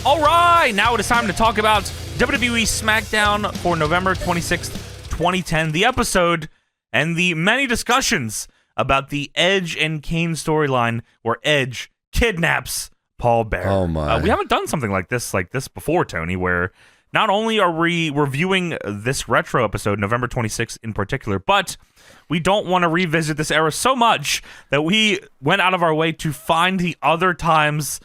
All right, now it is time to talk about WWE SmackDown for November 26th, 2010, the episode and the many discussions about the Edge and Kane storyline where Edge kidnaps Paul Bearer. Oh my. We haven't done something like this before, Tony, where not only are we reviewing this retro episode, November 26th in particular, but we don't want to revisit this era so much that we went out of our way to find the other times,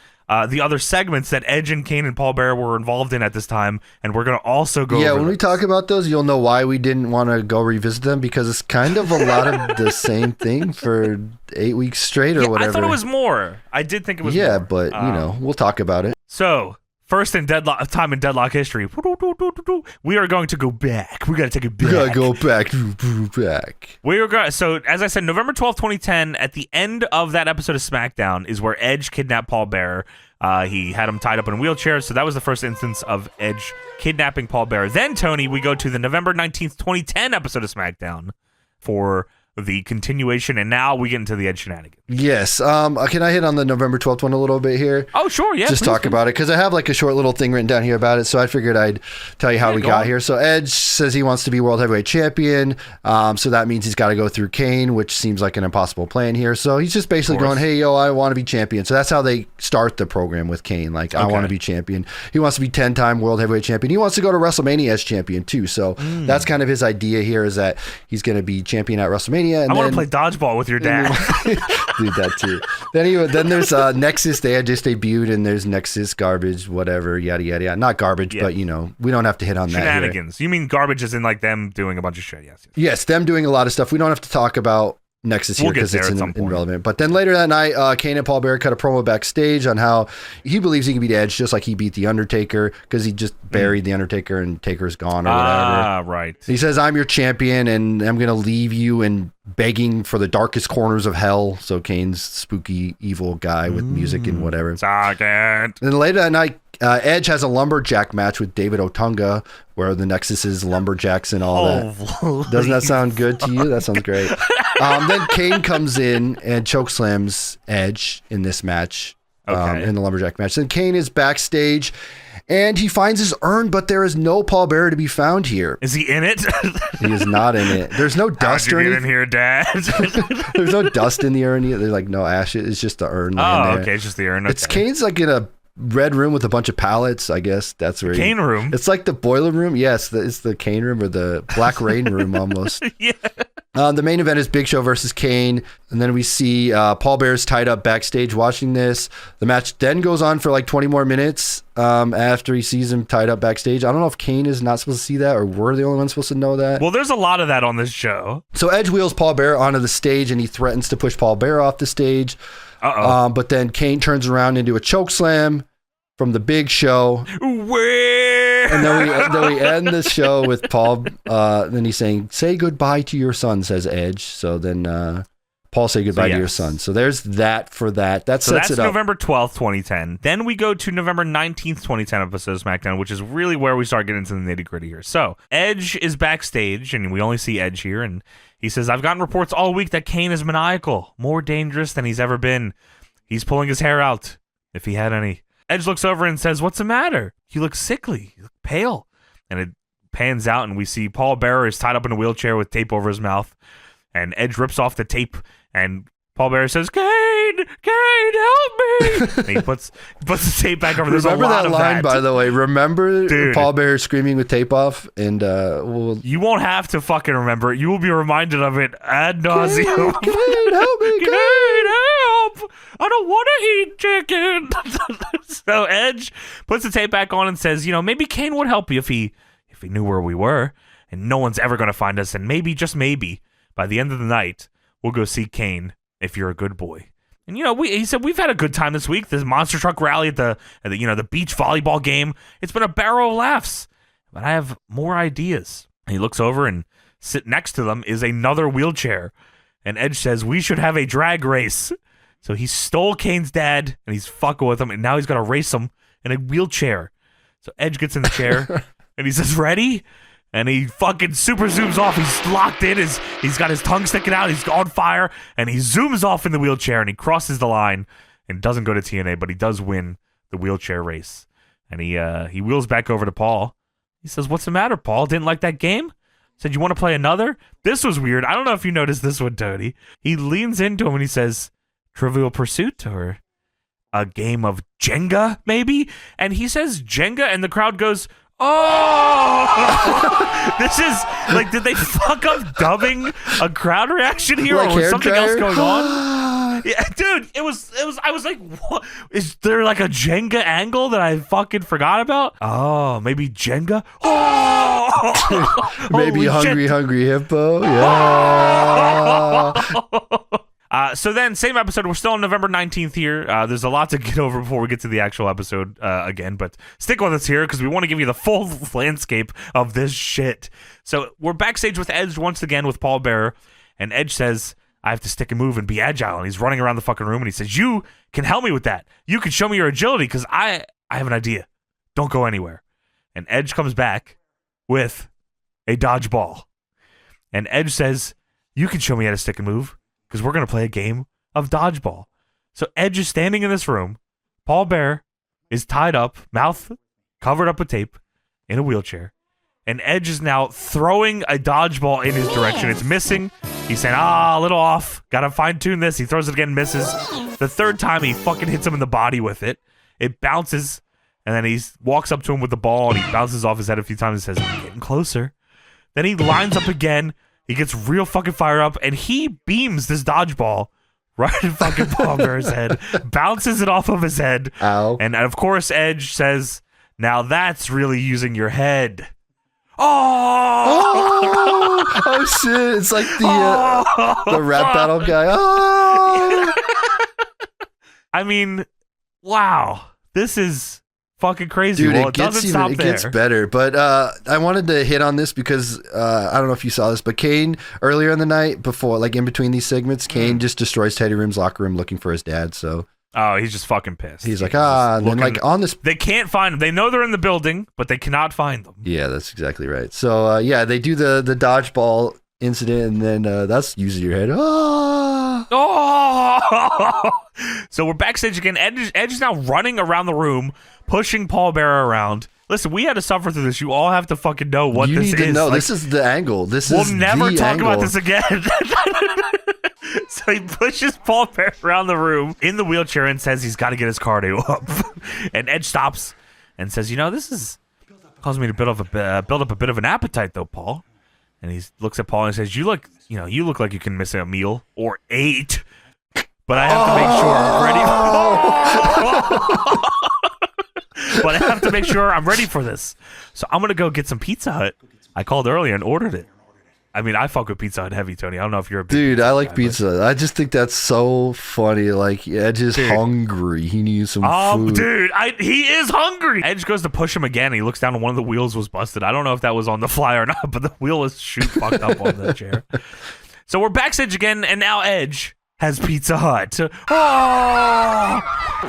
the other segments that Edge and Kane and Paul Bearer were involved in at this time, and we're going to also go over when we talk about those, you'll know why we didn't want to go revisit them, because it's kind of a lot of the same thing for 8 weeks straight or whatever. I thought it was more. I did think it was more. Yeah, but, we'll talk about it. So, first in time in Deadlock history, we are going to go back. We got to take it back. We gotta go back. We are going. So, as I said, November 12th, 2010, at the end of that episode of SmackDown is where Edge kidnapped Paul Bearer. He had him tied up in a wheelchair, so that was the first instance of Edge kidnapping Paul Bearer. Then, Tony, we go to the November 19th, 2010 episode of SmackDown for the continuation, and now we get into the Edge shenanigans. Yes. Can I hit on the November 12th one a little bit here? Oh, sure, yeah. Just talk about it, because I have like a short little thing written down here about it, so I figured I'd tell you how we got here. So Edge says he wants to be World Heavyweight Champion, so that means he's got to go through Kane, which seems like an impossible plan here. So he's just basically going, hey, yo, I want to be champion. So that's how they start the program with Kane. Like, I want to be champion. He wants to be 10-time World Heavyweight Champion. He wants to go to WrestleMania as champion, too. So that's kind of his idea here, is that he's going to be champion at WrestleMania. And I want to play dodgeball with your dad. Do that too. Then there's Nexus. They had just debuted, and there's Nexus garbage, whatever, yada yada yada. Not garbage, but we don't have to hit on shenanigans. That. You mean garbage as in like them doing a bunch of shit? Yes, them doing a lot of stuff. We don't have to talk about Nexus here because it's irrelevant. But then later that night, Kane and Paul Bearer cut a promo backstage on how he believes he can beat Edge just like he beat The Undertaker, because he just buried The Undertaker and Taker's gone or whatever. Ah, right. He says, I'm your champion and I'm going to leave you and begging for the darkest corners of hell. So Kane's spooky, evil guy with music and whatever. Second. Then later that night, Edge has a lumberjack match with David Otunga, where the Nexus is lumberjacks and all that. Doesn't that sound good to you? That sounds great. Then Kane comes in and chokeslams Edge in this match, in the lumberjack match. Then Kane is backstage, and he finds his urn, but there is no Paul Bearer to be found here. Is he in it? He is not in it. There's no dust or anything. Get in here, Dad. There's no dust in the urn. There's like no ashes. It's just the urn. Okay, it's just the urn. Okay. It's Kane's like in a red room with a bunch of pallets. I guess that's where Kane room. It's like the boiler room. Yes, it's the Kane room, or the Black Rain room almost. Yeah. The main event is Big Show versus Kane, and then we see Paul Bearer's tied up backstage watching this. The match then goes on for like 20 more minutes after he sees him tied up backstage. I don't know if Kane is not supposed to see that, or we're the only ones supposed to know that. Well, there's a lot of that on this show. So Edge wheels Paul Bearer onto the stage, and he threatens to push Paul Bearer off the stage. But then Kane turns around into a chokeslam from the Big Show. And then we end the show with Paul. Then he's saying, "Say goodbye to your son," says Edge. So then Paul say goodbye to your son. So there's that for that. That sets it up. That's November 12th, 2010. Then we go to November 19th, 2010 episode of SmackDown, which is really where we start getting into the nitty gritty here. So Edge is backstage, and we only see Edge here, and he says, "I've gotten reports all week that Kane is maniacal, more dangerous than he's ever been. He's pulling his hair out, if he had any." Edge looks over and says, "What's the matter? You look sickly. You look pale." And it pans out, and we see Paul Bearer is tied up in a wheelchair with tape over his mouth. And Edge rips off the tape, and Paul Bearer says, Kane, help me!" And he puts the tape back over. There's Remember a lot that of line, that. by the way. Remember Paul Bearer screaming with tape off? And you won't have to fucking remember it. You will be reminded of it ad nauseum. Kane, help me, Kane, help! I don't want to eat chicken. So Edge puts the tape back on and says, maybe Kane would help you if he knew where we were, and no one's ever going to find us, and maybe, just maybe, by the end of the night, we'll go see Kane if you're a good boy. And he said we've had a good time this week. This monster truck rally at the beach volleyball game. It's been a barrel of laughs. But I have more ideas. And he looks over, and sit next to them is another wheelchair. And Edge says we should have a drag race. So he stole Kane's dad, and he's fucking with him, and now he's gonna race him in a wheelchair. So Edge gets in the chair, and he says, "Ready?" And he fucking super zooms off. He's locked in. He's got his tongue sticking out. He's on fire. And he zooms off in the wheelchair, and he crosses the line and doesn't go to TNA, but he does win the wheelchair race. And he wheels back over to Paul. He says, "What's the matter, Paul? Didn't like that game? Said you want to play another?" This was weird. I don't know if you noticed this one, Tony. He leans into him and he says, "Trivial Pursuit or a game of Jenga, maybe?" And he says Jenga, and the crowd goes, "Oh!" This is like, did they fuck up dubbing a crowd reaction here, like or was something else going on? on? Yeah, dude, it was. I was like, what? Is there like a Jenga angle that I fucking forgot about? Oh, maybe Jenga. Oh, Maybe holy hungry hippo. Yeah. So then, same episode. We're still on November 19th here. There's a lot to get over before we get to the actual episode again, but stick with us here because we want to give you the full landscape of this shit. So we're backstage with Edge once again with Paul Bearer, and Edge says, "I have to stick and move and be agile." And he's running around the fucking room, and he says, "You can help me with that. You can show me your agility because I have an idea. Don't go anywhere." And Edge comes back with a dodgeball. And Edge says, "You can show me how to stick and move because we're going to play a game of dodgeball." So Edge is standing in this room. Paul Bearer is tied up, mouth covered up with tape, in a wheelchair. And Edge is now throwing a dodgeball in his direction. It's missing. He's saying, a little off. Got to fine-tune this. He throws it again, misses. The third time, he fucking hits him in the body with it. It bounces, and then he walks up to him with the ball, and he bounces off his head a few times and says, "I'm getting closer." Then he lines up again. He gets real fucking fired up, and he beams this dodgeball right in fucking Paul Bearer's head, bounces it off of his head. Ow. And of course, Edge says, "Now that's really using your head." Oh Shit! It's like the rap battle guy. Oh. I mean, wow, this is fucking crazy. Dude, Well, it gets better. But I wanted to hit on this because I don't know if you saw this, but Kane earlier in the night, before, like in between these segments, Kane just destroys Teddy Room's locker room looking for his dad. So he's just fucking pissed. He's like, and then like on this, they can't find him. They know they're in the building, but they cannot find them. Yeah, that's exactly right. So yeah, they do the dodgeball incident, and then that's using your head. So we're backstage again. Edge is now running around the room, pushing Paul Bearer around. Listen, we had to suffer through this. You all have to fucking know what this is. You need to know. Like, this is the angle. We'll never talk about this again. So he pushes Paul Bearer around the room in the wheelchair and says he's got to get his cardio up. And Edge stops and says, "This is causing me to build up a bit of an appetite, though, Paul." And he looks at Paul and says, "You look like you can miss a meal or 8, but I have to make sure I'm ready." But I have to make sure I'm ready for this. So I'm gonna go get some Pizza Hut. I called earlier and ordered it. I mean, I fuck with Pizza Hut heavy, Tony. I don't know if you're a big dude. I like guy, pizza. I just think that's so funny. Like Edge is hungry. He needs some food. Dude, he is hungry. Edge goes to push him again. He looks down and one of the wheels was busted. I don't know if that was on the fly or not, but the wheel was fucked up on the chair. So we're backstage again, and now Edge has Pizza Hut.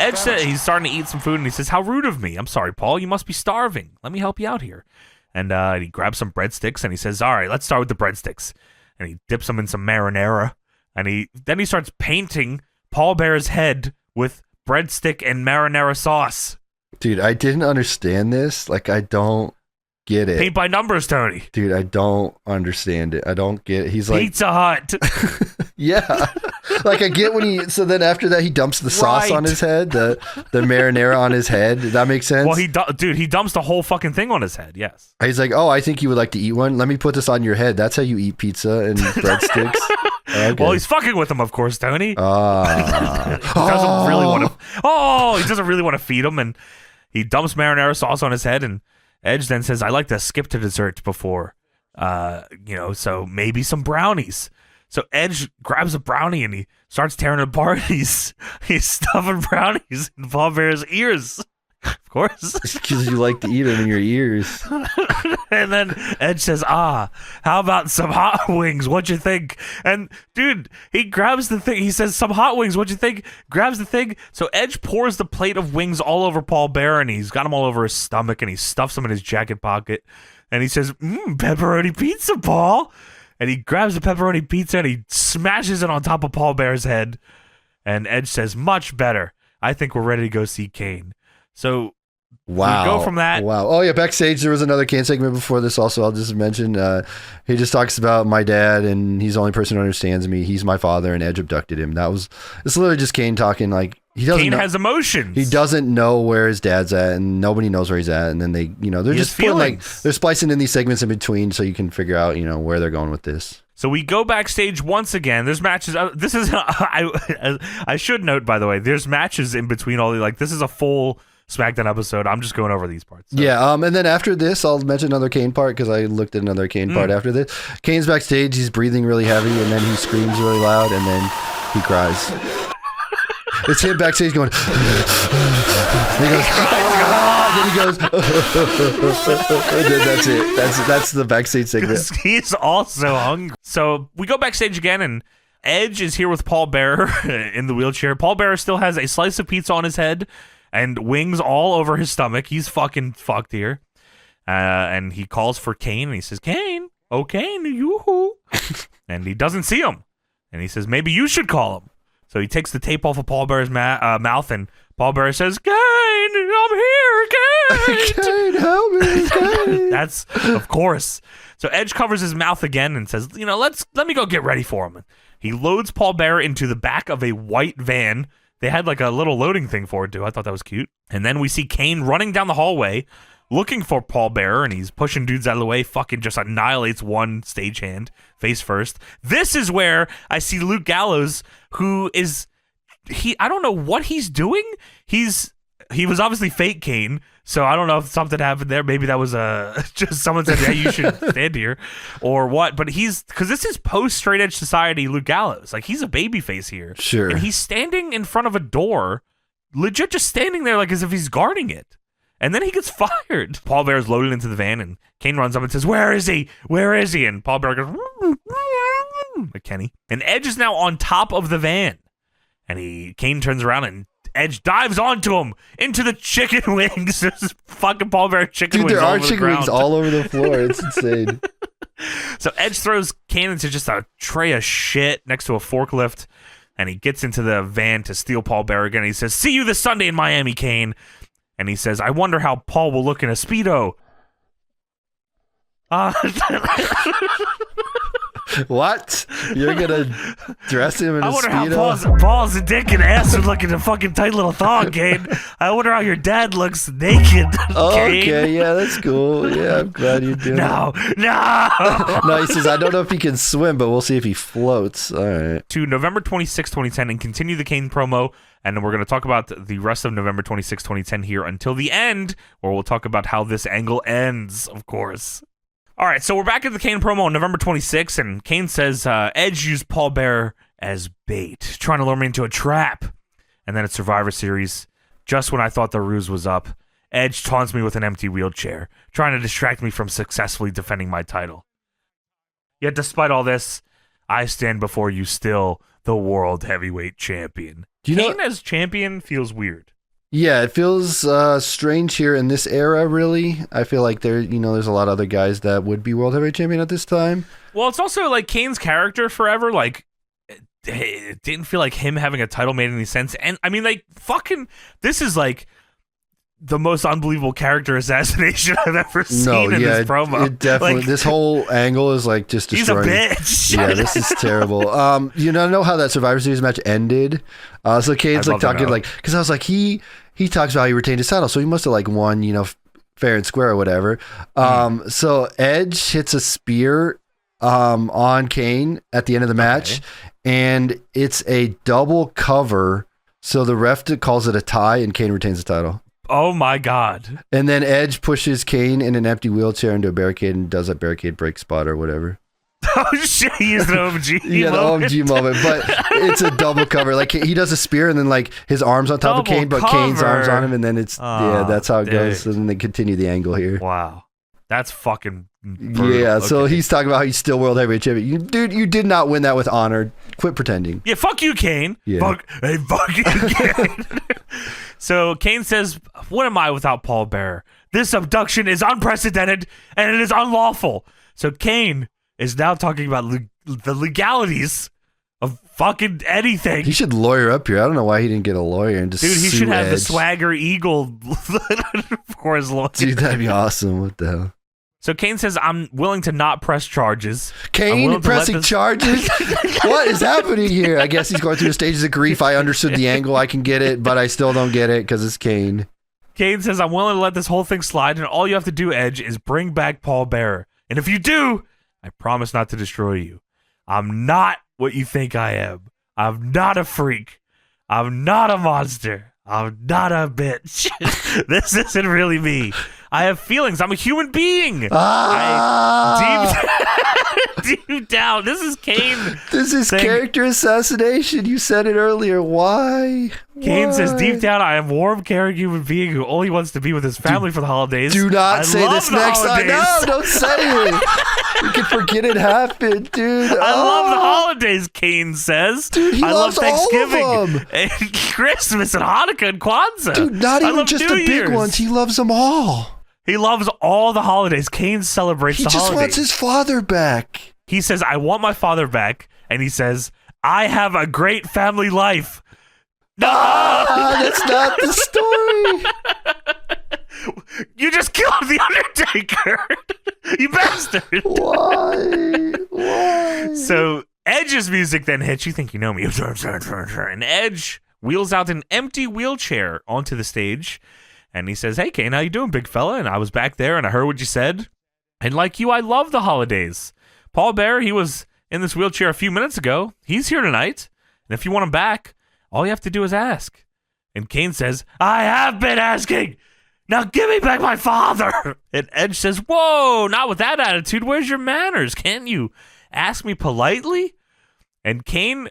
Edge said he's starting to eat some food, and he says, "How rude of me. I'm sorry, Paul. You must be starving. Let me help you out here." And he grabs some breadsticks, and he says, "All right, let's start with the breadsticks." And he dips them in some marinara, and then he starts painting Paul Bearer's head with breadstick and marinara sauce. Dude, I didn't understand this. Like, I don't get it. Paint by numbers, Tony. Dude, I don't understand it. I don't get it. He's like Pizza Hut. Yeah. Like I get when so then after that he dumps the sauce on his head, the marinara on his head. Did that make sense? Well, he dumps the whole fucking thing on his head. Yes. He's like, "Oh, I think you would like to eat one. Let me put this on your head. That's how you eat pizza and breadsticks." Okay. Well, he's fucking with him, of course, Tony. He doesn't really want to feed him, and he dumps marinara sauce on his head, and Edge then says, "I like to skip to dessert before, so maybe some brownies." So Edge grabs a brownie and he starts tearing it apart. He's stuffing brownies in Paul Bearer's ears. Of course. Because you like to eat them in your ears. And then Edge says, how about some hot wings? What'd you think? And dude, he grabs the thing. He says, "Some hot wings. What'd you think?" Grabs the thing. So Edge pours the plate of wings all over Paul Bearer, and he's got them all over his stomach, and he stuffs them in his jacket pocket. And he says, "Pepperoni pizza, Paul." And he grabs the pepperoni pizza and he smashes it on top of Paul Bearer's head. And Edge says, "Much better. I think we're ready to go see Kane." So Wow. We go from that. Wow. Oh, yeah. Backstage, there was another Kane segment before this also. I'll just mention. He just talks about my dad, and he's the only person who understands me. He's my father, and Edge abducted him. It's literally just Kane talking. Like, Kane has emotions. He doesn't know where his dad's at, and nobody knows where he's at. And then they're just putting, they're splicing in these segments in between so you can figure out, where they're going with this. So we go backstage once again. There's matches. This is, I should note, by the way, there's matches in between all the, like, this is a full SmackDown episode. I'm just going over these parts. So. Yeah, and then after this, I'll mention another Kane part because I looked at another Kane part after this. Kane's backstage, he's breathing really heavy, and then he screams really loud, and then he cries. It's him backstage going, and he goes, and then that's it. That's the backstage segment. He's also hungry. So we go backstage again, and Edge is here with Paul Bearer in the wheelchair. Paul Bearer still has a slice of pizza on his head and wings all over his stomach. He's fucking fucked here. And he calls for Kane, and he says, Kane, oh, Kane, yoo-hoo. And he doesn't see him. And he says, maybe you should call him. So he takes the tape off of Paul Bearer's mouth, and Paul Bearer says, Kane, I'm here, Kane. Kane, help me, Kane. That's, of course. So Edge covers his mouth again and says, let me go get ready for him. He loads Paul Bearer into the back of a white van. They had like a little loading thing for it, too. I thought that was cute. And then we see Kane running down the hallway looking for Paul Bearer, and he's pushing dudes out of the way, fucking just annihilates one stagehand face first. This is where I see Luke Gallows, who is, I don't know what he's doing. He was obviously fake Kane, so I don't know if something happened there. Maybe that was just someone said, hey, you should stand here, or what. But because this is post Straight Edge Society Luke Gallows. Like, he's a babyface here. Sure. And he's standing in front of a door, legit just standing there like as if he's guarding it. And then he gets fired. Paul Bearer's loaded into the van, and Kane runs up and says, where is he? Where is he? And Paul Bearer goes, like Kenny. And Edge is now on top of the van. And Kane turns around, and Edge dives onto him into the chicken wings. There's fucking Paul Bearer chicken wings. Dude, there all are over chicken wings all over the floor. It's insane. So Edge throws Kane into just a tray of shit next to a forklift, and he gets into the van to steal Paul Bearer again. He says, see you this Sunday in Miami, Kane. And he says, I wonder how Paul will look in a Speedo. What? You're gonna dress him in a Speedo? I wonder how Paul's dick and ass would look in a fucking tight little thong, Kane. I wonder how your dad looks naked, Okay, Kane. yeah, that's cool. Yeah, I'm glad you did. No. No, he says, I don't know if he can swim, but we'll see if he floats. All right. To November 26, 2010, and continue the Kane promo, and we're going to talk about the rest of November 26, 2010 here until the end, where we'll talk about how this angle ends, of course. All right, so we're back at the Kane promo on November 26th, and Kane says, Edge used Paul Bearer as bait, trying to lure me into a trap. And then at Survivor Series, just when I thought the ruse was up, Edge taunts me with an empty wheelchair, trying to distract me from successfully defending my title. Yet despite all this, I stand before you still the World Heavyweight Champion. Kane as champion feels weird. Yeah, it feels strange here in this era, really. I feel like there's a lot of other guys that would be World Heavyweight Champion at this time. Well, it's also like Kane's character forever, like, it didn't feel like him having a title made any sense. And I mean, like, fucking, this is like the most unbelievable character assassination I've ever seen in this promo. It definitely, like, this whole angle is like just destroying. He's a bitch. Yeah, this is terrible. You know how that Survivor Series match ended? So Kane's like talking like, because I was like, he talks about how he retained his title, so he must have like won, fair and square or whatever. So Edge hits a spear on Kane at the end of the match, and it's a double cover. So the ref calls it a tie, and Kane retains the title. Oh my God. And then Edge pushes Kane in an empty wheelchair into a barricade and does a barricade break spot or whatever. Oh shit, he used an OMG yeah, moment. The OMG moment, but it's a double cover. Like, he does a spear and then like his arms on top of Kane, but Kane's arms on him, and then it's that's how it goes. And then they continue the angle here. Wow. That's fucking brutal. Yeah, so he's talking about how he's still World Heavyweight Champion. Dude, you did not win that with honor. Quit pretending. Yeah, fuck you, Kane. Yeah. Fuck you, Kane. So Kane says, what am I without Paul Bearer? This abduction is unprecedented and it is unlawful. So Kane is now talking about the legalities of fucking anything. He should lawyer up here. I don't know why he didn't get a lawyer and just Dude, he sue should have the Edge. Swagger Eagle for his lawyer. Dude, that'd be awesome. What the hell? So Kane says, I'm willing to not press charges. Kane pressing charges? What is happening here? I guess he's going through the stages of grief. I understood the angle. I can get it, but I still don't get it because it's Kane. Kane says, I'm willing to let this whole thing slide, and all you have to do, Edge, is bring back Paul Bearer. And if you do, I promise not to destroy you. I'm not what you think I am. I'm not a freak. I'm not a monster. I'm not a bitch. This isn't really me. I have feelings. I'm a human being. Deep down, this is Kane. This is character assassination. You said it earlier. Why? Kane says, deep down, I am a warm, caring human being who only wants to be with his family for the holidays. Do not say this next time. No, don't say it. We can forget it happened, dude. I love the holidays, Kane says. Dude, he loves love Thanksgiving all of them. and Christmas and Hanukkah and Kwanzaa. Dude, not even just the big ones. He loves them all. He loves all the holidays. Kane celebrates the holidays. He just wants his father back. He says, I want my father back. And he says, I have a great family life. No! That's not the story. You just killed the Undertaker. You bastard. Why? So Edge's music then hits. You think you know me. And Edge wheels out an empty wheelchair onto the stage. And he says, hey, Kane, how you doing, big fella? And I was back there, and I heard what you said. And like you, I love the holidays. Paul Bearer, he was in this wheelchair a few minutes ago. He's here tonight. And if you want him back, all you have to do is ask. And Kane says, I have been asking. Now give me back my father. And Edge says, whoa, not with that attitude. Where's your manners? Can't you ask me politely? And Kane,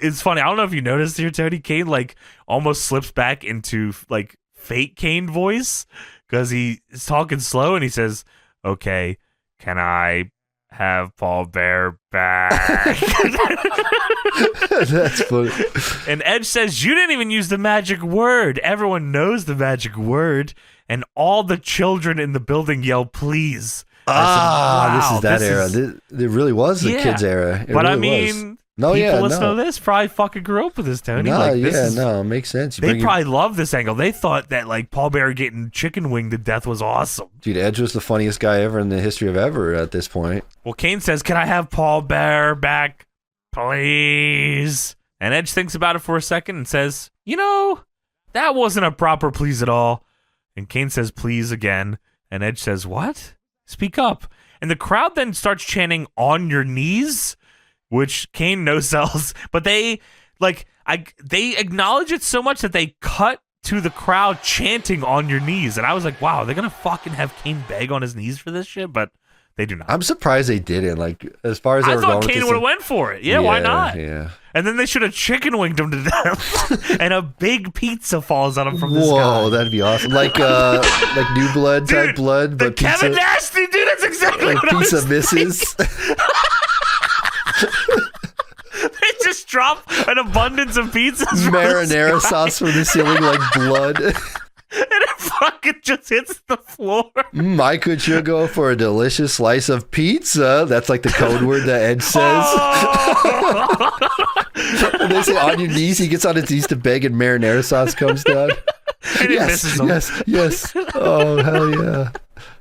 it's funny. I don't know if you noticed here, Tony. Kane, like, almost slips back into, like, fake Kane voice because he is talking slow and he says, okay, can I have Paul Bear back? That's funny. And Edge says, you didn't even use the magic word. Everyone knows the magic word. And all the children in the building yell, please. This is that era. It really was the kids era. But I mean, people listening to this probably fucking grew up with this, Tony. It makes sense. They probably love this angle. They thought that like Paul Bearer getting chicken winged to death was awesome. Dude, Edge was the funniest guy ever in the history of ever at this point. Well, Kane says, can I have Paul Bearer back, please? And Edge thinks about it for a second and says, you know, that wasn't a proper please at all. And Kane says, please again. And Edge says, what? Speak up. And the crowd then starts chanting, on your knees, which Kane no-sells. But they acknowledge it so much that they cut to the crowd chanting on your knees. And I was like, wow, they're going to fucking have Kane beg on his knees for this shit? But they do not. I'm surprised they didn't. Like, as far as they were going with this, I thought Kane would have went for it. Yeah, why not? Yeah. And then they should have chicken winged him to death. And a big pizza falls on him from the sky. Whoa, that'd be awesome. Like New Blood type blood, but pizza. Kevin Nasty, dude, that's exactly what I was Pizza misses. They just drop an abundance of pizzas. Marinara sauce from the ceiling like blood. And it fucking just hits the floor. I could sure go for a delicious slice of pizza. That's like the code word that Edge says. Oh! And they say on your knees. He gets on his knees to beg, and marinara sauce comes down. And it misses him. Yes. Oh, hell yeah.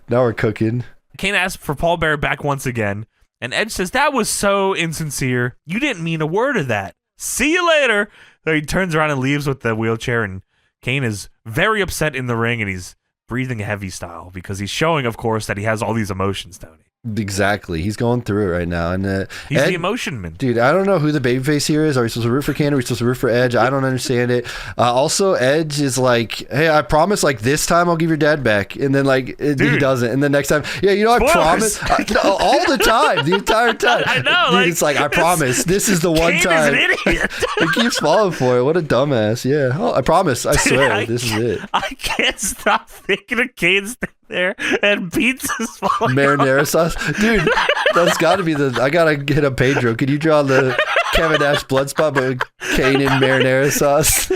Now we're cooking. Kane asks for Paul Bearer back once again. And Edge says, that was so insincere. You didn't mean a word of that. See you later. So he turns around and leaves with the wheelchair, and Kane is very upset in the ring, and he's breathing heavy style because he's showing, of course, that he has all these emotions, Tony. Exactly. He's going through it right now. And he's the emotion man. Dude, I don't know who the babyface here is. Are we supposed to root for Kane? Are we supposed to root for Edge? I don't understand it. Also, Edge is like, hey, I promise, like, this time I'll give your dad back. And then, like, he doesn't. And the next time, yeah, you know, Spoilers. I promise. All the time. The entire time. I know. Dude, it's like, I promise. This is the one Kane time. Kane is an idiot. He keeps falling for it. What a dumbass. Yeah. Oh, I promise. I swear. This is it. I can't stop thinking of Kane's there and pizza's falling marinara sauce, dude. That's got to be I gotta hit up Pedro. Can you draw the Kevin Nash blood spot, but Kane and marinara sauce?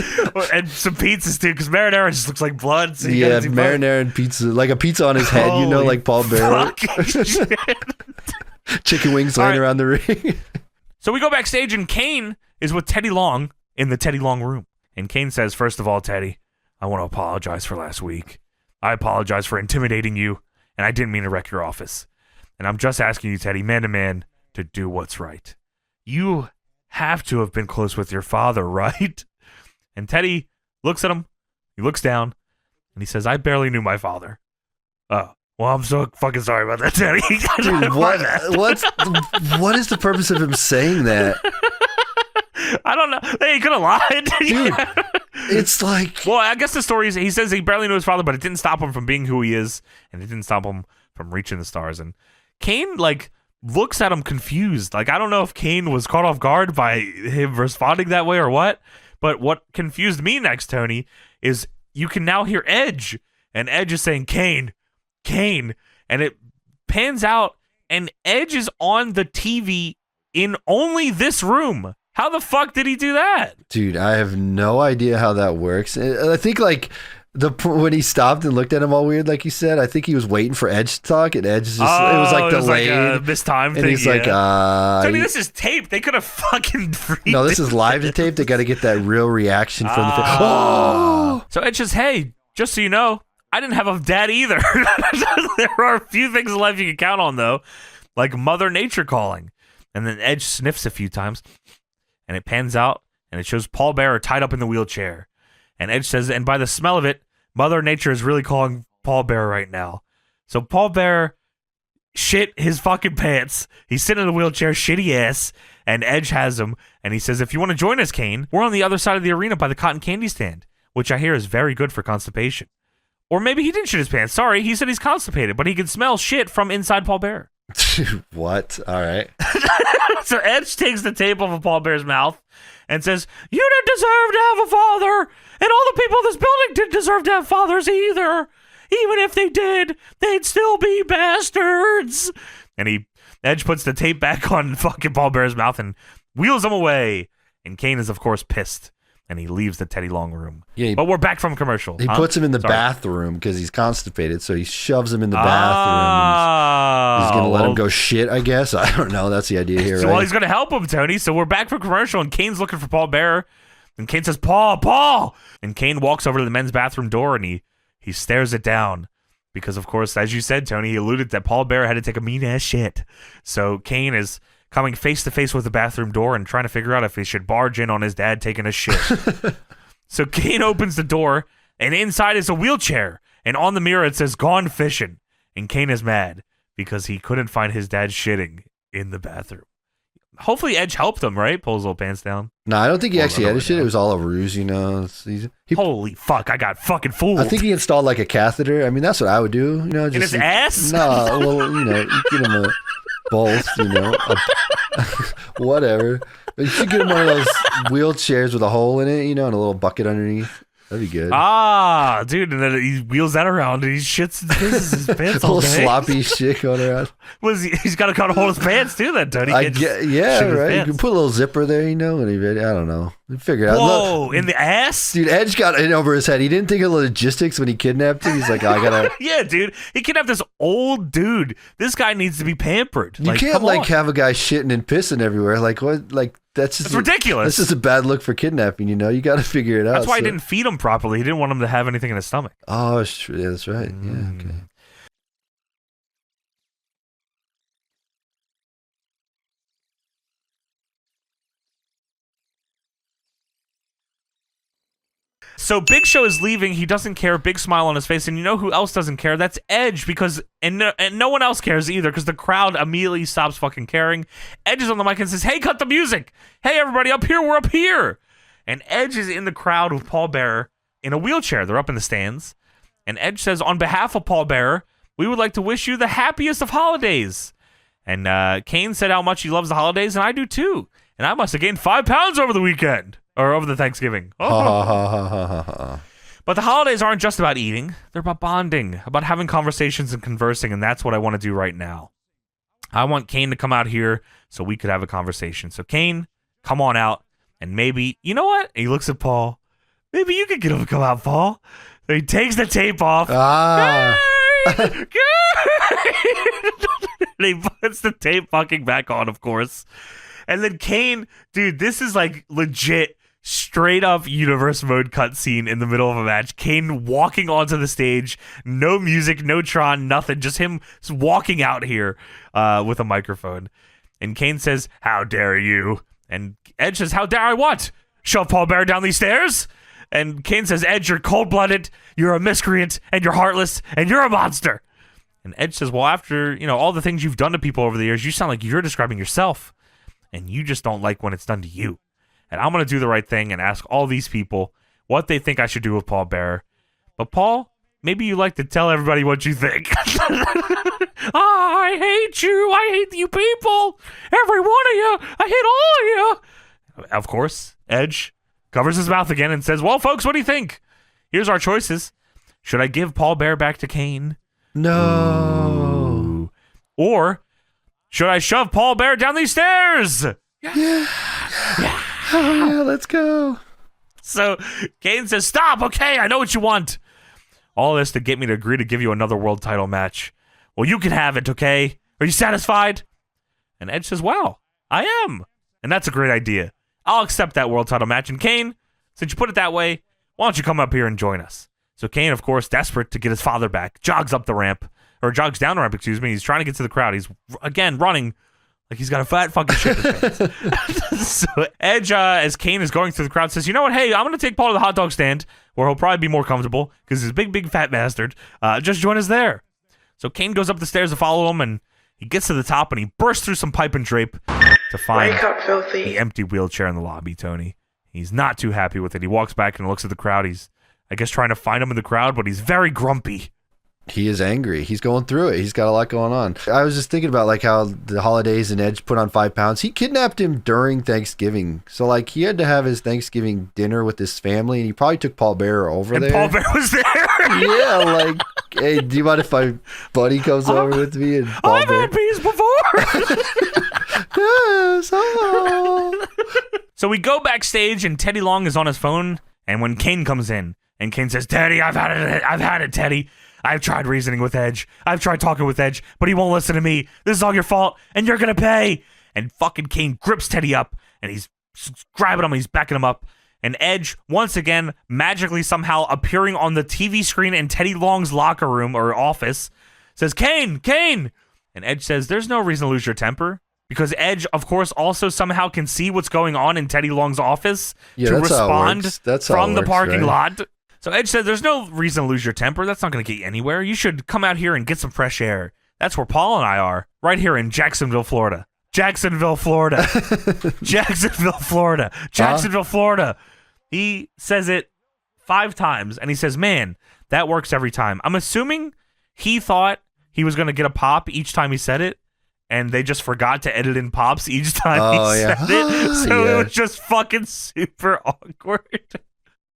And some pizzas too, because marinara just looks like blood. So yeah, marinara and pizza, like a pizza on his head. Holy, you know, like Paul Bearer. Chicken wings laying around the ring. So we go backstage, and Kane is with Teddy Long in the Teddy Long room. And Kane says, first of all, Teddy, I want to apologize for last week. I apologize for intimidating you, and I didn't mean to wreck your office. And I'm just asking you, Teddy, man to man, to do what's right. You have to have been close with your father, right? And Teddy looks at him, he looks down, and he says, I barely knew my father. Oh, well, I'm so fucking sorry about that, Teddy. Dude, what is the purpose of him saying that? I don't know. Hey, he could have lied. Dude, it's like... Well, I guess the story is he says he barely knew his father, but it didn't stop him from being who he is, and it didn't stop him from reaching the stars. And Kane, like, looks at him confused. Like, I don't know if Kane was caught off guard by him responding that way or what, but what confused me next, Tony, is you can now hear Edge, and Edge is saying, Kane, and it pans out, and Edge is on the TV in only this room. How the fuck did he do that? Dude, I have no idea how that works. I think, like, when he stopped and looked at him all weird, like you said, I think he was waiting for Edge to talk, and Edge just, it was like delayed. It was like a mistimed thing. And he's like, Tony, this is tape. They could have fucking freaked. No, this is live to tape. They got to get that real reaction from the film. Oh! So Edge says, hey, just so you know, I didn't have a dad either. There are a few things in life you can count on, though, like Mother Nature calling. And then Edge sniffs a few times, and it pans out, and it shows Paul Bearer tied up in the wheelchair. And Edge says, and by the smell of it, Mother Nature is really calling Paul Bearer right now. So Paul Bearer shit his fucking pants. He's sitting in the wheelchair, shitty ass, and Edge has him. And he says, if you want to join us, Kane, we're on the other side of the arena by the cotton candy stand, which I hear is very good for constipation. Or maybe he didn't shit his pants. Sorry, he said he's constipated, but he can smell shit from inside Paul Bearer. What? All right. So Edge takes the tape off of Paul Bear's mouth and says, you didn't deserve to have a father, and all the people in this building didn't deserve to have fathers either. Even if they did, they'd still be bastards. And Edge puts the tape back on fucking Paul Bear's mouth and wheels him away. And Kane is, of course, pissed. And he leaves the Teddy Long room. Yeah, but we're back from commercial. He puts him in the bathroom because he's constipated, so he shoves him in the bathroom. He's going to let him go shit, I guess. I don't know. That's the idea here, so, right? Well, he's going to help him, Tony. So we're back from commercial, and Kane's looking for Paul Bearer. And Kane says, Paul! And Kane walks over to the men's bathroom door, and he stares it down. Because, of course, as you said, Tony, he alluded that Paul Bearer had to take a mean-ass shit. So Kane is coming face-to-face with the bathroom door and trying to figure out if he should barge in on his dad taking a shit. So Kane opens the door, and inside is a wheelchair. And on the mirror, it says, gone fishing. And Kane is mad because he couldn't find his dad shitting in the bathroom. Hopefully Edge helped him, right? Pull his little pants down. No, I don't think he actually had a shit. It was all a ruse, you know. Holy fuck, I got fucking fooled. I think he installed like a catheter. I mean, that's what I would do. You know, just in his ass? No, well, you know, you get him both, you know, whatever. But you should get him one of those wheelchairs with a hole in it, you know, and a little bucket underneath. That'd be good. Ah, dude, and then he wheels that around and he shits and pisses his pants all day. Sloppy shit going around. He's got to cut a hole in his pants too then, Tony. Yeah, right. You can put a little zipper there, you know, and I don't know. Figure it out. Whoa, in the ass? Dude, Edge got in over his head. He didn't think of logistics when he kidnapped him. He's like, I gotta... Yeah, dude. He kidnapped this old dude. This guy needs to be pampered. You can't, have a guy shitting and pissing everywhere. Like, what? Like, that's ridiculous. This is a bad look for kidnapping, you know? You got to figure it out. That's why he didn't feed him properly. He didn't want him to have anything in his stomach. Oh, yeah, that's right. Yeah, okay. So Big Show is leaving. He doesn't care. Big smile on his face. And you know who else doesn't care? That's Edge. And no one else cares either because the crowd immediately stops fucking caring. Edge is on the mic and says, hey, cut the music. Hey, everybody, up here. We're up here. And Edge is in the crowd with Paul Bearer in a wheelchair. They're up in the stands. And Edge says, on behalf of Paul Bearer, we would like to wish you the happiest of holidays. And Kane said how much he loves the holidays, and I do too. And I must have gained 5 pounds over the weekend. Or over the Thanksgiving. Oh. But the holidays aren't just about eating. They're about bonding, about having conversations and conversing, and that's what I want to do right now. I want Kane to come out here so we could have a conversation. So Kane, come on out, and maybe, you know what? He looks at Paul. Maybe you could get him to come out, Paul. So he takes the tape off. And he puts the tape fucking back on, of course. And then Kane, dude, this is like legit straight up universe mode cutscene in the middle of a match. Kane walking onto the stage, no music, no Tron, nothing, just him walking out here with a microphone. And Kane says, "How dare you?" And Edge says, "How dare I what? Shove Paul Bearer down these stairs?" And Kane says, "Edge, you're cold-blooded, you're a miscreant, and you're heartless, and you're a monster." And Edge says, "Well, after, all the things you've done to people over the years, you sound like you're describing yourself. And you just don't like when it's done to you. And I'm going to do the right thing and ask all these people what they think I should do with Paul Bearer. But Paul, maybe you like to tell everybody what you think." "I hate you. I hate you people. Every one of you. I hate all of you." Of course, Edge covers his mouth again and says, "Well, folks, what do you think? Here's our choices. Should I give Paul Bearer back to Kane? No. Or should I shove Paul Bearer down these stairs?" Yeah, let's go. So Kane says, "Stop. Okay, I know what you want. All this to get me to agree to give you another world title match. Well, you can have it, okay? Are you satisfied?" And Edge says, "Well, I am. And that's a great idea. I'll accept that world title match. And Kane, since you put it that way, why don't you come up here and join us?" So Kane, of course, desperate to get his father back, jogs down the ramp. He's trying to get to the crowd. He's, again, running like he's got a fat fucking shit in his pants. So Edge, as Kane is going through the crowd, says, "You know what? Hey, I'm going to take Paul to the hot dog stand where he'll probably be more comfortable because he's a big, big fat bastard. Just join us there." So Kane goes up the stairs to follow him, and he gets to the top, and he bursts through some pipe and drape to find Wake up, filthy. the empty wheelchair in the lobby, Tony. He's not too happy with it. He walks back and looks at the crowd. He's, I guess, trying to find him in the crowd, but he's very grumpy. He is angry. He's going through it. He's got a lot going on. I was just thinking about like how the holidays and Edge put on 5 pounds. He kidnapped him during Thanksgiving. So like he had to have his Thanksgiving dinner with his family, and he probably took Paul Bearer over there. Paul Bearer was there. Yeah, like, hey, do you mind if my buddy comes over with me? And Paul I've had peas before. Yes. Oh. So we go backstage, and Teddy Long is on his phone, and when Kane comes in, and Kane says, "Teddy, I've had it, Teddy. I've tried reasoning with Edge. I've tried talking with Edge, but he won't listen to me. This is all your fault, and you're going to pay." And fucking Kane grips Teddy up, and he's grabbing him, and he's backing him up. And Edge, once again, magically somehow appearing on the TV screen in Teddy Long's locker room or office, says, "Kane, Kane." And Edge says, "There's no reason to lose your temper." Because Edge, of course, also somehow can see what's going on in Teddy Long's office to respond from the parking lot. So Edge said, "There's no reason to lose your temper. That's not going to get you anywhere. You should come out here and get some fresh air. That's where Paul and I are, right here in Jacksonville, Florida. Jacksonville, Florida. Jacksonville, Florida. Jacksonville, Florida." He says it 5 times, and he says, "Man, that works every time." I'm assuming he thought he was going to get a pop each time he said it, and they just forgot to edit in pops each time he said it. So it was just fucking super awkward.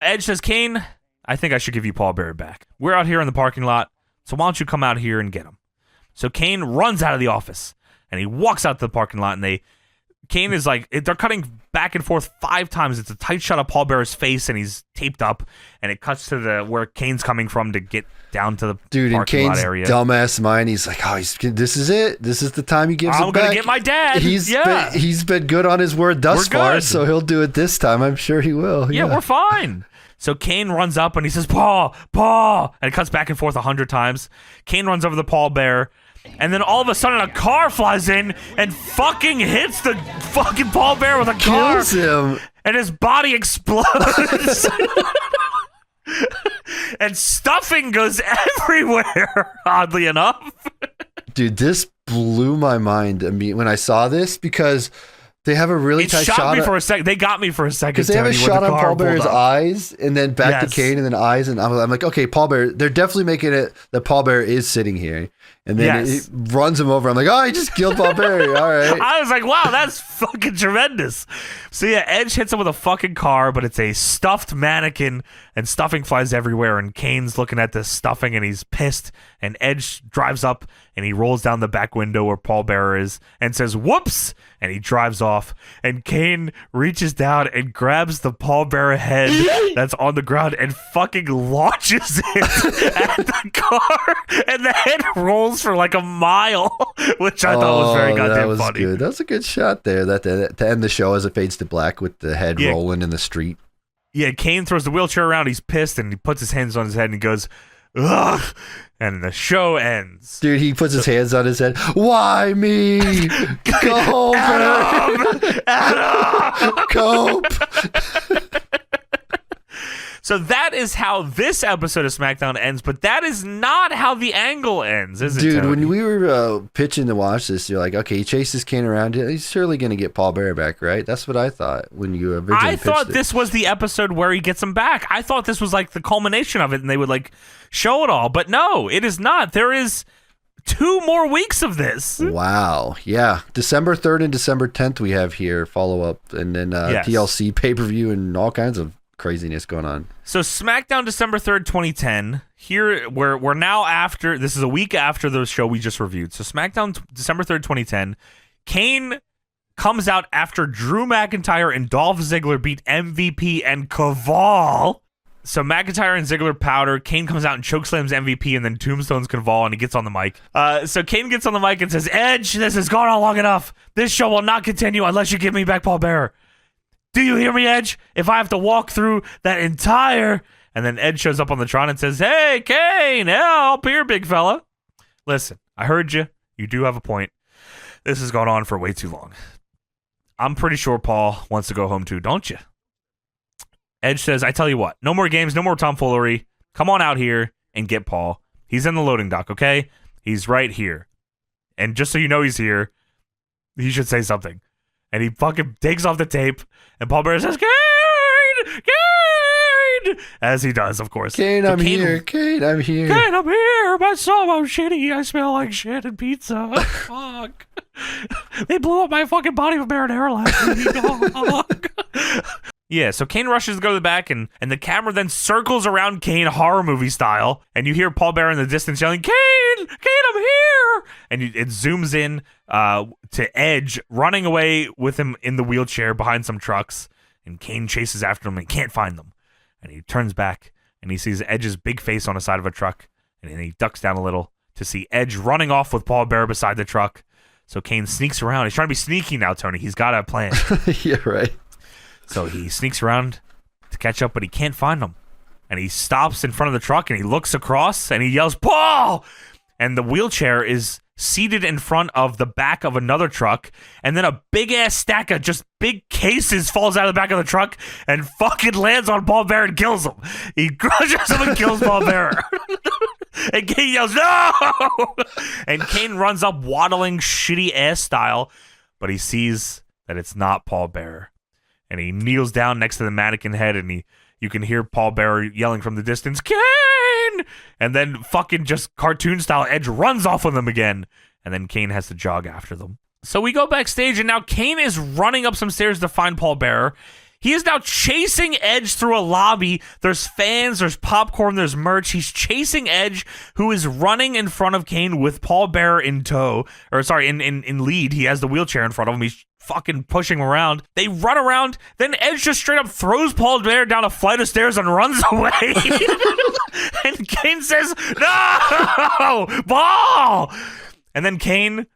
Edge says, "Kane, I think I should give you Paul Bearer back. We're out here in the parking lot, so why don't you come out here and get him?" So Kane runs out of the office, and he walks out to the parking lot, and Kane is like, they're cutting back and forth 5 times. It's a tight shot of Paul Bearer's face, and he's taped up, and it cuts to where Kane's coming from to get down to the parking lot area. Dude, in Kane's dumbass mind, he's like, this is it. This is the time he gives it back. I'm going to get my dad. He's been good on his word thus far, so he'll do it this time. I'm sure he will. Yeah, we're fine. So Kane runs up, and he says, "Paul, Paul," and it cuts back and forth 100 times. Kane runs over the Paul Bearer, and then all of a sudden a car flies in and fucking hits the fucking Paul Bearer with a car. Kills him. And his body explodes. And stuffing goes everywhere, oddly enough. Dude, this blew my mind when I saw this, because they have a really tight shot. Me for a second. They got me for a second. Because they have a shot on Paul Bearer's eyes, and then back to Kane, and then eyes, and I'm like, okay, Paul Bearer. They're definitely making it that Paul Bearer is sitting here, and then it runs him over. I'm like, oh, he just killed Paul Bearer. All right. I was like, wow, that's fucking tremendous. So yeah, Edge hits him with a fucking car, but it's a stuffed mannequin, and stuffing flies everywhere. And Kane's looking at this stuffing, and he's pissed. And Edge drives up, and he rolls down the back window where Paul Bearer is, and says, "Whoops!" And he drives off. off, and Kane reaches down and grabs the pallbearer head that's on the ground and fucking launches it at the car, and the head rolls for like a mile, which I thought was very goddamn funny. Good. That was a good shot there. To end the show as it fades to black with the head rolling in the street. Yeah, Kane throws the wheelchair around. He's pissed, and he puts his hands on his head and he goes, ugh. And the show ends. Dude, he puts his hands on his head. Why me? Go Adam! Cope. So that is how this episode of SmackDown ends, but that is not how the angle ends, is it, Dude, Tony? when we were pitching to watch this, you're like, okay, he chases Kane around. He's surely going to get Paul Bearer back, right? That's what I thought when you originally pitched thought this was the episode where he gets him back. I thought this was like the culmination of it, and they would like show it all. But no, it is not. There is 2 more weeks of this. Wow. Yeah. December 3rd and December 10th we have here, follow-up, and then TLC pay-per-view and all kinds of craziness going on. So SmackDown December 3rd, 2010. Here we're now after, this is a week after the show we just reviewed. So SmackDown December 3rd, 2010. Kane comes out after Drew McIntyre and Dolph Ziggler beat MVP and Kaval. So McIntyre and Ziggler powder. Kane comes out and chokeslams MVP and then tombstones Kaval, and he gets on the mic. So Kane gets on the mic and says, Edge, this has gone on long enough. This show will not continue unless you give me back Paul Bearer. Do you hear me, Edge? If I have to walk through that entire... And then Edge shows up on the Tron and says, hey, Kane, help here, big fella. Listen, I heard you. You do have a point. This has gone on for way too long. I'm pretty sure Paul wants to go home too, don't you? Edge says, I tell you what, no more games, no more tomfoolery. Come on out here and get Paul. He's in the loading dock, okay? He's right here. And just so you know he's here, he should say something. And he fucking takes off the tape, and Paul Bearer says, Kane! Kane! As he does, of course. Kane, I'm here. Kane, I'm here. Kane, I'm here. My soul, shitty. I smell like shit and pizza. Fuck. They blew up my fucking body with marinara last week. Yeah, so Kane rushes to go to the back, and the camera then circles around Kane horror movie style, and you hear Paul Bearer in the distance yelling, Kane! Kane, I'm here! And it zooms in to Edge running away with him in the wheelchair behind some trucks, and Kane chases after him and can't find them. And he turns back, and he sees Edge's big face on the side of a truck, and then he ducks down a little to see Edge running off with Paul Bearer beside the truck. So Kane sneaks around. He's trying to be sneaky now, Tony. He's got a plan. Yeah, right. So he sneaks around to catch up, but he can't find him. And he stops in front of the truck, and he looks across, and he yells, Paul! And the wheelchair is seated in front of the back of another truck, and then a big-ass stack of just big cases falls out of the back of the truck and fucking lands on Paul Bearer and kills him. He crushes him and kills Paul Bearer. And Kane yells, no! And Kane runs up waddling shitty-ass style, but he sees that it's not Paul Bearer. And he kneels down next to the mannequin head, and you can hear Paul Bearer yelling from the distance, Kane! And then fucking just cartoon-style Edge runs off with him again. And then Kane has to jog after them. So we go backstage, and now Kane is running up some stairs to find Paul Bearer. He is now chasing Edge through a lobby. There's fans, there's popcorn, there's merch. He's chasing Edge, who is running in front of Kane with Paul Bearer in tow. Or sorry, in lead. He has the wheelchair in front of him. He's fucking pushing around. They run around. Then Edge just straight up throws Paul Bearer down a flight of stairs and runs away. And Kane says, no! Paul! And then Kane,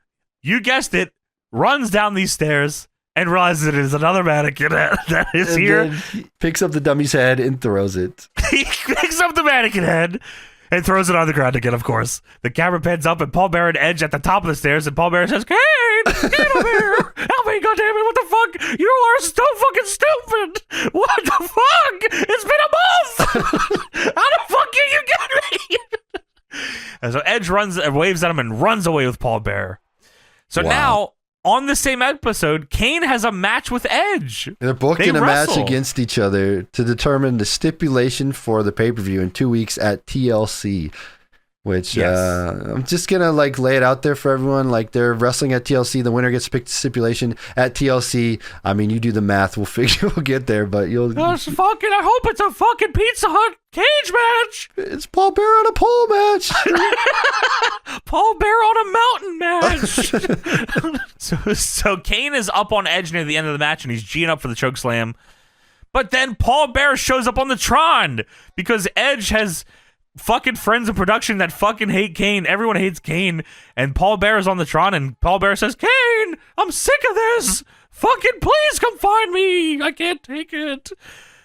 you guessed it, runs down these stairs and realizes it is another mannequin that is and here. He picks up the dummy's head and throws it. He picks up the mannequin head and throws it on the ground again, of course. The camera pans up, and Paul Bearer and Edge at the top of the stairs, and Paul Bearer says, Kane! Get over here! Help me, goddammit, what the fuck? You are so fucking stupid! What the fuck? It's been a month! How the fuck can you get me? And so Edge waves at him and runs away with Paul Bearer. So now, on the same episode, Kane has a match with Edge. They're booking a match against each other to determine the stipulation for the pay-per-view in 2 weeks at TLC. Which I'm just gonna lay it out there for everyone. They're wrestling at TLC. The winner gets picked stipulation at TLC. I mean, you do the math. We'll get there, but you'll. I hope it's a fucking Pizza Hut cage match. It's Paul Bearer on a pole match. Paul Bearer on a mountain match. So Kane is up on Edge near the end of the match, and he's G'ing up for the choke slam. But then Paul Bearer shows up on the Tron because Edge has fucking friends in production that fucking hate Kane. Everyone hates Kane, and Paul Bearer's on the Tron, and Paul Bearer says, Kane, I'm sick of this. Fucking please come find me. I can't take it.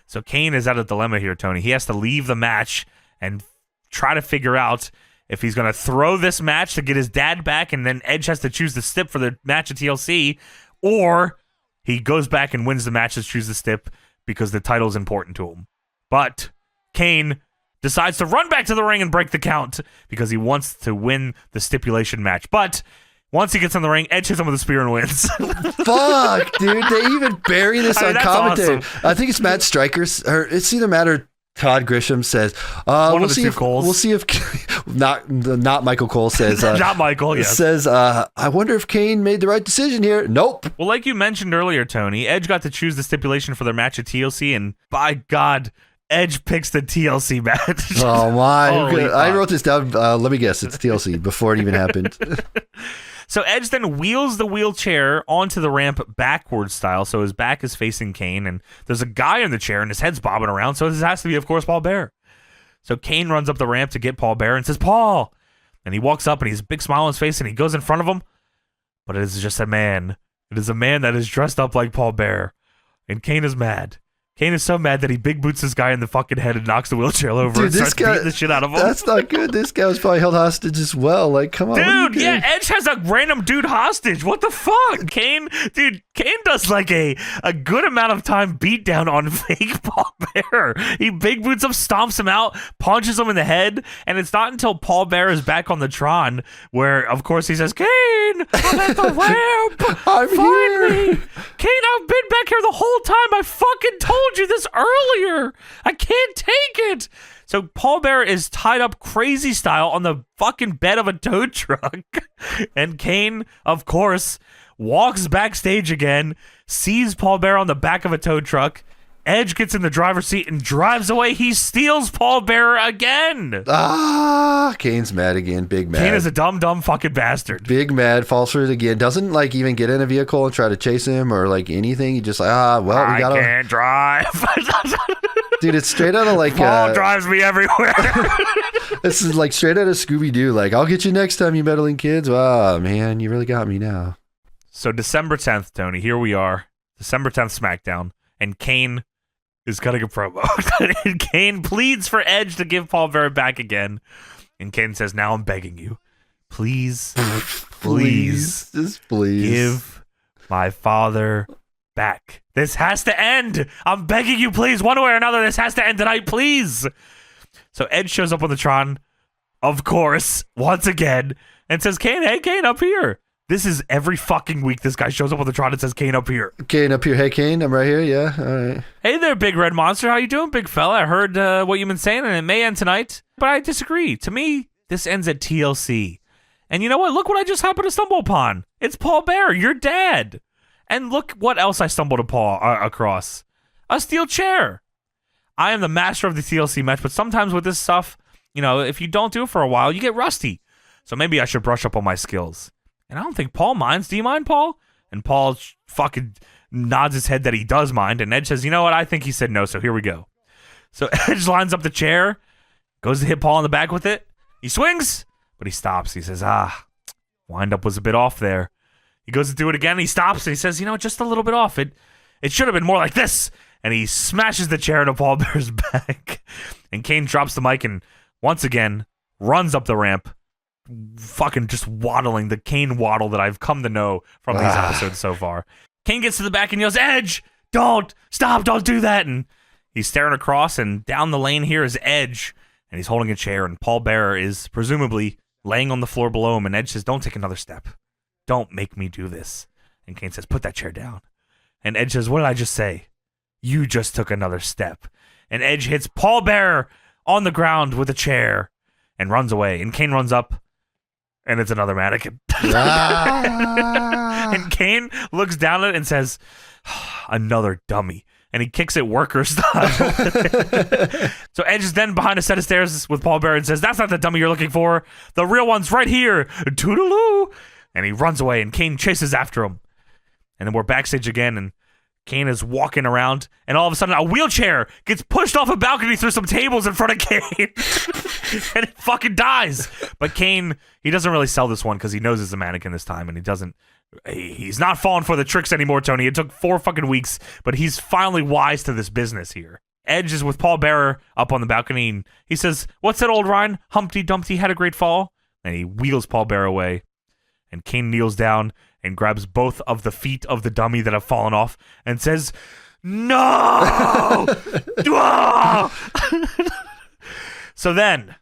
So Kane is at a dilemma here, Tony. He has to leave the match and try to figure out if he's going to throw this match to get his dad back, and then Edge has to choose the stip for the match at TLC, or he goes back and wins the match to choose the stip because the title's important to him. But Kane decides to run back to the ring and break the count because he wants to win the stipulation match. But once he gets in the ring, Edge hits him with a spear and wins. Fuck, dude. They even bury this on commentary. Awesome. I think it's Matt Stryker's, or it's either Matt or Todd Grisham says, we'll see if not Michael Cole says, not Michael, yes. Says, I wonder if Kane made the right decision here. Nope. Well, like you mentioned earlier, Tony, Edge got to choose the stipulation for their match at TLC, and by God, Edge picks the TLC match. Oh my! I wrote this down. Let me guess, it's TLC before it even happened. So Edge then wheels the wheelchair onto the ramp backwards style, so his back is facing Kane, and there's a guy in the chair, and his head's bobbing around, so this has to be, of course, Paul Bearer. So Kane runs up the ramp to get Paul Bearer and says, Paul! And he walks up, and he's a big smile on his face, and he goes in front of him, but it is just a man. It is a man that is dressed up like Paul Bearer, and Kane is mad. Kane is so mad that he big boots this guy in the fucking head and knocks the wheelchair over. Dude, and starts beating the shit out of him. That's not good. This guy was probably held hostage as well. Like, come on. Dude, yeah, Edge has a random dude hostage. What the fuck? Kane does like a good amount of time beat down on fake Paul Bearer. He big boots him, stomps him out, punches him in the head, and it's not until Paul Bearer is back on the Tron where, of course, he says, Kane, I'm at the ramp. I'm here. Me. Kane, I've been back here the whole time. I fucking told you this earlier. I can't take it. So Paul Bearer is tied up crazy style on the fucking bed of a tow truck. And Kane, of course, walks backstage again, sees Paul Bearer on the back of a tow truck. Edge gets in the driver's seat and drives away. He steals Paul Bearer again. Kane's mad again. Big mad. Kane is a dumb fucking bastard. Big mad. Falls for it again. Doesn't like even get in a vehicle and try to chase him or like anything. He just like, we gotta. I can't drive. Dude, it's straight out of like. Paul drives me everywhere. This is like straight out of Scooby-Doo. Like, I'll get you next time, you meddling kids. Oh man, you really got me now. So December 10th, Tony. Here we are. December 10th SmackDown, and Kane is cutting a promo. And Kane pleads for Edge to give Paul Bearer back again. And Kane says, now I'm begging you. Please, just please. Give my father back. This has to end. I'm begging you, please. One way or another, this has to end tonight, please. So Edge shows up on the Tron, of course, once again, and says, Kane, hey, Kane, up here. This is every fucking week this guy shows up on the Tron and says, Kane, up here. Kane, up here. Hey, Kane, I'm right here. Yeah, all right. Hey there, big red monster. How you doing, big fella? I heard what you've been saying, and it may end tonight, but I disagree. To me, this ends at TLC. And you know what? Look what I just happened to stumble upon. It's Paul Bearer, your dad. And look what else I stumbled across. A steel chair. I am the master of the TLC match, but sometimes with this stuff, you know, if you don't do it for a while, you get rusty. So maybe I should brush up on my skills. And I don't think Paul minds. Do you mind, Paul? And Paul fucking nods his head that he does mind. And Edge says, you know what? I think he said no, so here we go. So Edge lines up the chair, goes to hit Paul in the back with it. He swings, but he stops. He says, wind-up was a bit off there. He goes to do it again. He stops, and he says, you know, just a little bit off. It should have been more like this. And he smashes the chair into Paul Bearer's back. And Kane drops the mic and once again runs up the ramp, fucking just waddling, the Kane waddle that I've come to know from these episodes so far. Kane gets to the back and yells, Edge, don't do that. And he's staring across, and down the lane here is Edge, and he's holding a chair, and Paul Bearer is presumably laying on the floor below him, and Edge says, don't take another step. Don't make me do this. And Kane says, put that chair down. And Edge says, what did I just say? You just took another step. And Edge hits Paul Bearer on the ground with a chair and runs away. And Kane runs up, and it's another mannequin. And Kane looks down at it and says, another dummy. And he kicks it worker style. So Edge is then behind a set of stairs with Paul Bearer and says, that's not the dummy you're looking for. The real one's right here. Toodaloo. And he runs away, and Kane chases after him. And then we're backstage again, and Kane is walking around, and all of a sudden a wheelchair gets pushed off a balcony through some tables in front of Kane. And he fucking dies. But Kane, he doesn't really sell this one because he knows it's a mannequin this time, and he's not falling for the tricks anymore, Tony. It took 4 fucking weeks, but he's finally wise to this business here. Edge is with Paul Bearer up on the balcony, and he says, "What's that old rhyme? Humpty Dumpty had a great fall." And he wheels Paul Bearer away, and Kane kneels down and grabs both of the feet of the dummy that have fallen off and says, "No!" So then,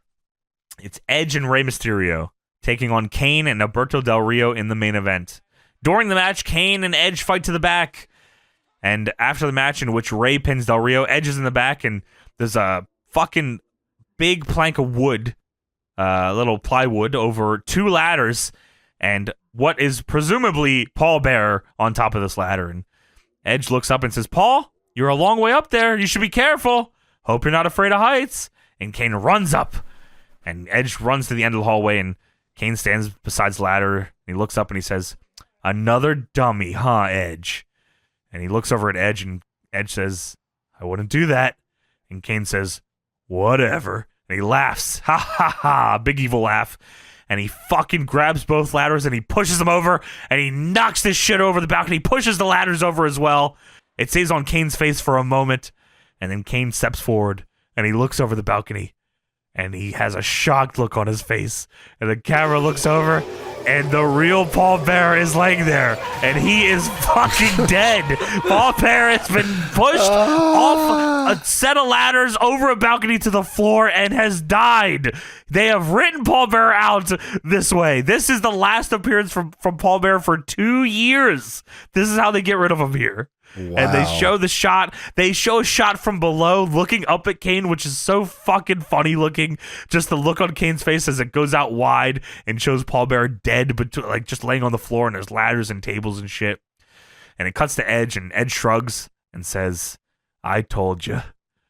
it's Edge and Rey Mysterio taking on Kane and Alberto Del Rio in the main event. During the match, Kane and Edge fight to the back. And after the match in which Rey pins Del Rio, Edge is in the back, and there's a fucking big plank of wood, little plywood, over 2 ladders, and what is presumably Paul Bearer on top of this ladder. And Edge looks up and says, "Paul, you're a long way up there. You should be careful. Hope you're not afraid of heights." And Kane runs up, and Edge runs to the end of the hallway, and Kane stands beside the ladder, and he looks up and he says, "Another dummy, huh, Edge?" And he looks over at Edge, and Edge says, "I wouldn't do that." And Kane says, "Whatever." And he laughs. Ha ha ha. Big evil laugh. And he fucking grabs both ladders and he pushes them over, and he knocks this shit over the balcony, pushes the ladders over as well. It stays on Kane's face for a moment, and then Kane steps forward and he looks over the balcony, and he has a shocked look on his face. And the camera looks over, and the real Paul Bearer is laying there, and he is fucking dead. Paul Bearer has been pushed off a set of ladders over a balcony to the floor and has died. They have written Paul Bearer out this way. This is the last appearance from Paul Bearer for 2 years. This is how they get rid of him here. Wow. And they show the shot. They show a shot from below looking up at Kane, which is so fucking funny looking. Just the look on Kane's face as it goes out wide and shows Paul Bearer dead, but like just laying on the floor, and there's ladders and tables and shit. And it cuts to Edge, and Edge shrugs and says, "I told you."